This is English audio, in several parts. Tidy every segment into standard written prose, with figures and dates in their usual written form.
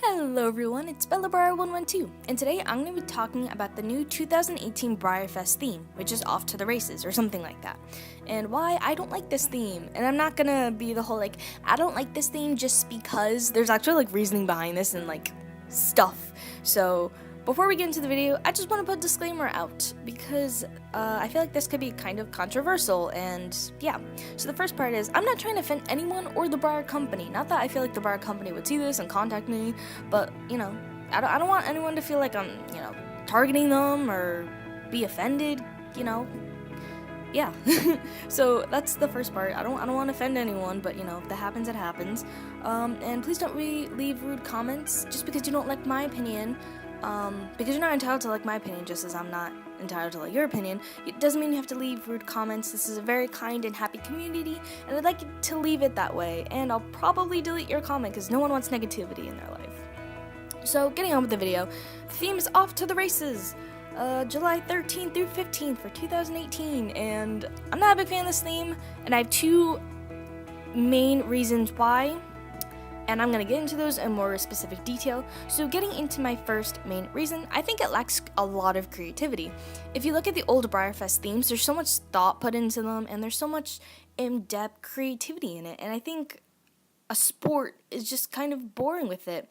Hello everyone, it's Breyer112, and today I'm going to be talking about the new 2018 Breyerfest theme, which is Off to the Races, or something like that, and why I don't like this theme. And I'm not going to be the whole, I don't like this theme just because. There's actually, reasoning behind this and, stuff. So, before we get into the video, I just want to put a disclaimer out, because I feel like this could be kind of controversial, and yeah. So the first part is, I'm not trying to offend anyone or the Breyer company. Not that I feel like the Breyer company would see this and contact me, but, I don't want anyone to feel like I'm, targeting them or be offended, Yeah. So that's the first part. I don't want to offend anyone, but, if that happens, it happens. And please don't leave rude comments just because you don't like my opinion. Because you're not entitled to like my opinion, just as I'm not entitled to like your opinion. It doesn't mean you have to leave rude comments. This is a very kind and happy community, and I'd like you to leave it that way. And I'll probably delete your comment because no one wants negativity in their life. So, getting on with the video, the theme is Off to the Races, July 13th through 15th for 2018, and I'm not a big fan of this theme, and I have two main reasons why. And I'm going to get into those in more specific detail. So getting into my first main reason, I think it lacks a lot of creativity. If you look at the old Breyerfest themes, there's so much thought put into them, and there's so much in-depth creativity in it. And I think a sport is just kind of boring with it,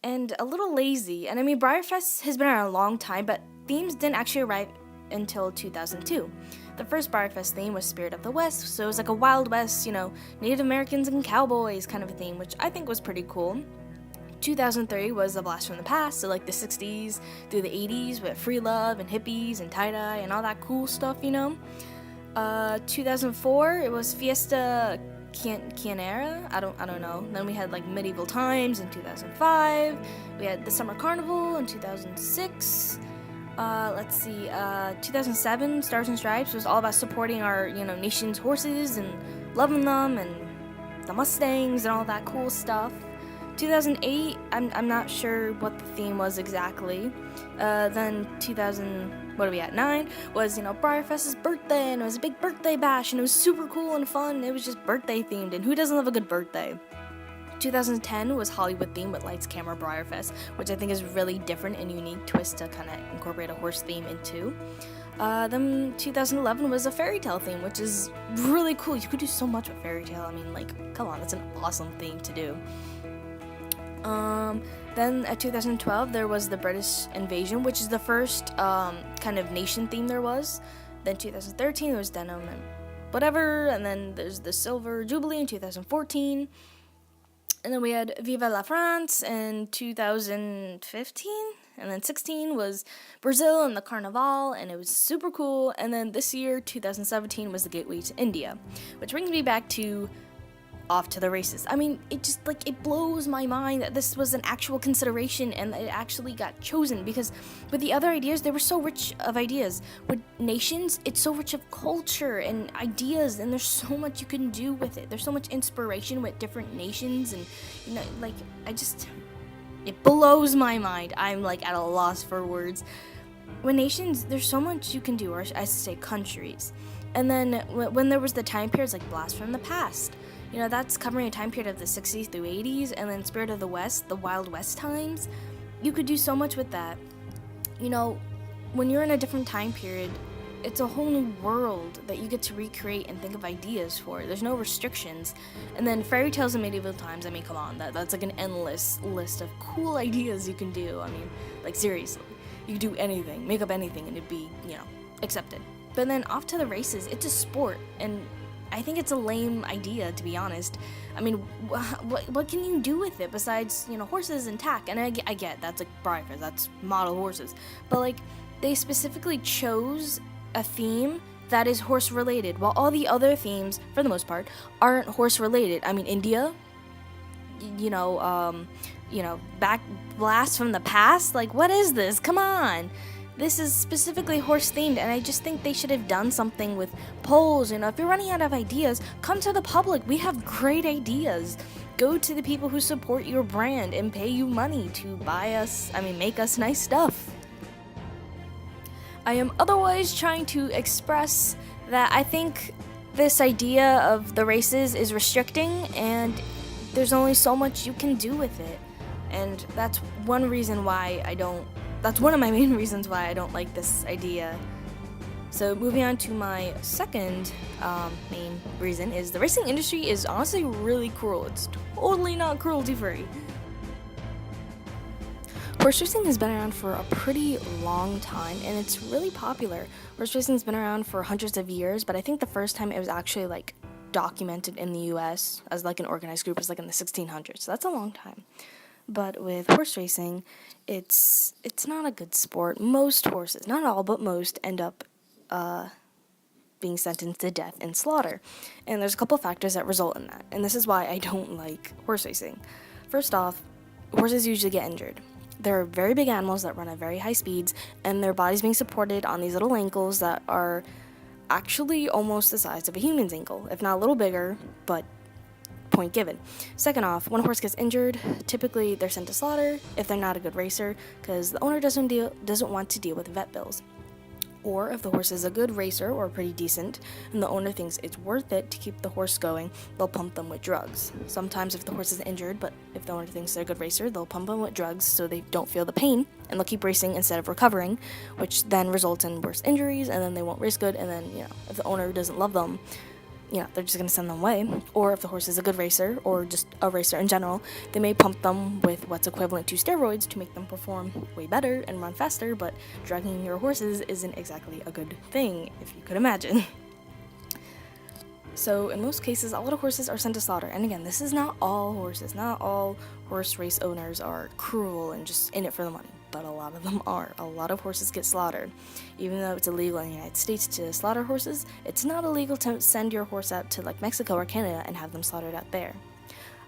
and a little lazy. And I mean, Breyerfest has been around a long time, but themes didn't actually arrive until 2002. The first Breyerfest theme was Spirit of the West, so it was like a Wild West, Native Americans and cowboys kind of a theme, which I think was pretty cool. 2003 was a blast from the past, so like the 60s through the 80s with free love and hippies and tie-dye and all that cool stuff, 2004, it was Fiesta Canera, I don't know. Then we had medieval times in 2005, we had the Summer Carnival in 2006. 2007, Stars and Stripes was all about supporting our, nation's horses and loving them and the Mustangs and all that cool stuff. 2008, I'm not sure what the theme was exactly. Then 9 was, Breyerfest's birthday, and it was a big birthday bash, and it was super cool and fun. It was just birthday themed, and who doesn't love a good birthday? 2010 was Hollywood theme with Lights, Camera, Breyerfest, which I think is really different and unique twist to kind of incorporate a horse theme into. Then 2011 was a fairy tale theme, which is really cool. You could do so much with fairy tale. I mean, come on, that's an awesome theme to do. Then at 2012 there was the British invasion, which is the first kind of nation theme there was. Then 2013 there was denim and whatever, and then there's the Silver Jubilee in 2014. And then we had Viva la France in 2015, and then 16 was Brazil and the Carnival, and it was super cool. And then this year, 2017, was the gateway to India, which brings me back to Off to the Races. I mean, it just, it blows my mind that this was an actual consideration and that it actually got chosen, because with the other ideas, they were so rich of ideas. With nations, it's so rich of culture and ideas, and there's so much you can do with it. There's so much inspiration with different nations, and, it blows my mind. I'm, at a loss for words. With nations, there's so much you can do, or I should say countries. And then when there was the time periods like Blast from the Past, that's covering a time period of the 60s through 80s, and then Spirit of the West, the Wild West times. You could do so much with that. When you're in a different time period, it's a whole new world that you get to recreate and think of ideas for. There's no restrictions. And then fairy tales and medieval times, I mean, come on, that's an endless list of cool ideas you can do. I mean, seriously, you could do anything, make up anything, and it'd be, accepted. But then Off to the Races, it's a sport, and I think it's a lame idea, to be honest. I mean, what can you do with it besides, horses and tack? And I get that's Breyerfest, that's model horses. But, they specifically chose a theme that is horse-related, while all the other themes, for the most part, aren't horse-related. I mean, India, back Blast from the Past? What is this? Come on! This is specifically horse-themed, and I just think they should have done something with polls. If you're running out of ideas, come to the public. We have great ideas. Go to the people who support your brand and pay you money to make us nice stuff. I am otherwise trying to express that I think this idea of the races is restricting, and there's only so much you can do with it. And that's one reason why that's one of my main reasons why I don't like this idea. So moving on to my second main reason is the racing industry is honestly really cruel. It's totally not cruelty-free. Horse racing has been around for a pretty long time, and it's really popular. Horse racing has been around for hundreds of years, but I think the first time it was actually like documented in the U.S. as like an organized group was like in the 1600s. So that's a long time. But with horse racing, it's not a good sport. Most horses, not all, but most, end up being sentenced to death and slaughter. And there's a couple factors that result in that. And this is why I don't like horse racing. First off, horses usually get injured. They're very big animals that run at very high speeds, and their body's being supported on these little ankles that are actually almost the size of a human's ankle, if not a little bigger, but point given. Second off, when a horse gets injured, typically they're sent to slaughter if they're not a good racer, because the owner doesn't want to deal with vet bills. Or if the horse is a good racer or pretty decent, and the owner thinks it's worth it to keep the horse going, they'll pump them with drugs. Sometimes if the horse is injured, but if the owner thinks they're a good racer, they'll pump them with drugs so they don't feel the pain, and they'll keep racing instead of recovering, which then results in worse injuries, and then they won't race good, and then, if the owner doesn't love them, they're just going to send them away. Or if the horse is a good racer, or just a racer in general, they may pump them with what's equivalent to steroids to make them perform way better and run faster, but drugging your horses isn't exactly a good thing, if you could imagine. So in most cases, a lot of horses are sent to slaughter. And again, this is not all horses. Not all horse race owners are cruel and just in it for the money, but a lot of them are. A lot of horses get slaughtered. Even though it's illegal in the United States to slaughter horses, it's not illegal to send your horse out to like Mexico or Canada and have them slaughtered out there.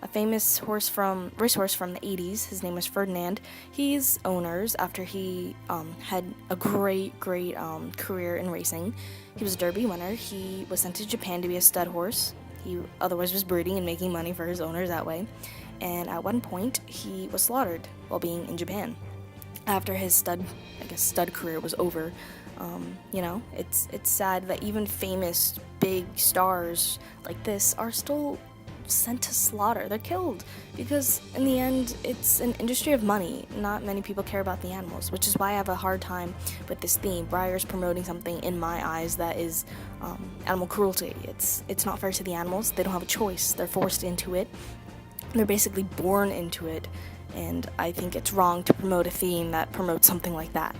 A famous racehorse from the 80s, his name was Ferdinand. He's owners after he had a great career in racing. He was a Derby winner. He was sent to Japan to be a stud horse. He otherwise was breeding and making money for his owners that way. And at one point, he was slaughtered while being in Japan. After his stud career was over. It's sad that even famous big stars like this are still sent to slaughter. They're killed because in the end it's an industry of money. Not many people care about the animals, which is why I have a hard time with this theme. Breyer's promoting something in my eyes that is animal cruelty. It's not fair to the animals. They don't have a choice. They're forced into it. They're basically born into it, and I think it's wrong to promote a theme that promotes something like that.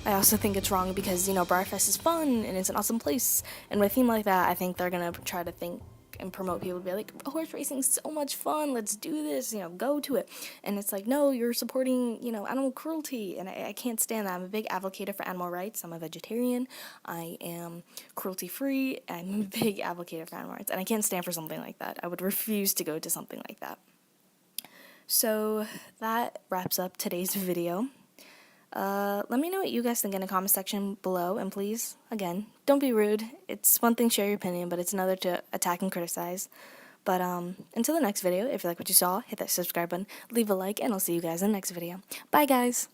I also think it's wrong because, Breyerfest is fun and it's an awesome place, and with a theme like that, I think they're gonna try to think and promote people to be like, horse racing is so much fun, let's do this, go to it. And it's like, no, you're supporting, animal cruelty, and I can't stand that. I'm a big advocate for animal rights. I'm a vegetarian. I am cruelty-free. I'm a big advocate for animal rights, and I can't stand for something like that. I would refuse to go to something like that. So that wraps up today's video. Let me know what you guys think in the comment section below, and please, again, don't be rude. It's one thing to share your opinion, but it's another to attack and criticize. But until the next video, if you like what you saw, hit that subscribe button, leave a like, and I'll see you guys in the next video. Bye, guys!